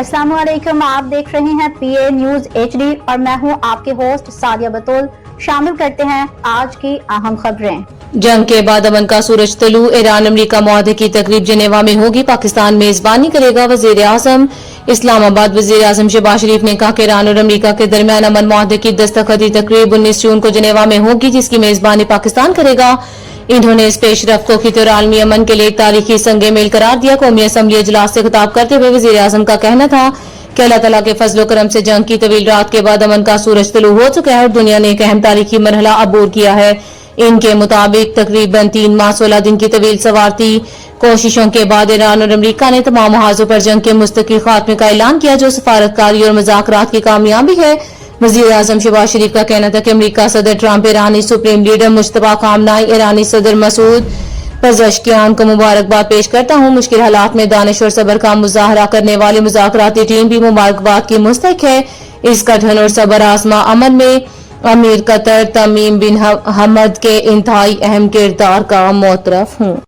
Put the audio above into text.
अस्सलाम वालेकुम, आप देख रहे हैं PA न्यूज HD और मैं हूं आपके होस्ट सादिया बतौल। शामिल करते हैं आज की अहम खबरें। जंग के बाद अमन का सूरज तलू, ईरान अमरीका मुआहदे की तकरीब जेनेवा में होगी। पाकिस्तान मेजबानी करेगा वजीर आजम। इस्लामाबाद वजीर आजम शहबाज शरीफ ने कहा कि ईरान और अमरीका के दरमियान अमन मुआहदे की दस्तखती तकरीब 19 जून को जेनेवा में होगी, जिसकी मेजबानी पाकिस्तान करेगा। इन्होंने इस पेशरफ्तों की तो आलमी अमन के लिए एक तारीखी संगे मेल करार दिया। कौमी असम्बली इजलास से खिताब करते हुए वजीर आजम का कहना था कि अल्लाह ताला के फजलो करम से जंग की तवील रात के बाद अमन का सूरज तलू हो चुका है और दुनिया ने एक अहम तारीखी मरहला अबूर किया है। इनके मुताबिक तकरीबन 3 माह 16 दिन की तवील सवारती कोशिशों के बाद ईरान और अमरीका ने तमाम महाजों पर जंग के मुस्तकिल खात्मे का ऐलान किया, जो सफारतकारी और मज़ाकरात की कामयाबी है। वज़ीर आज़म शहबाज शरीफ का कहना था कि अमरीका सदर ट्रंप, ईरानी सुप्रीम लीडर मुश्तबा खामनाई, ईरानी सदर मसूद पज़ेश्कियान को मुबारकबाद पेश करता हूँ। मुश्किल हालात में दानिश और सब्र का मुजाहरा करने वाली मुज़ाकराती टीम भी मुबारकबाद की मुस्तहिक है। इस कठिन और सब्र आज़मा अमन में अमीर कतर तमीम बिन हमद के इंतहाई अहम किरदार का मोतरफ हूँ।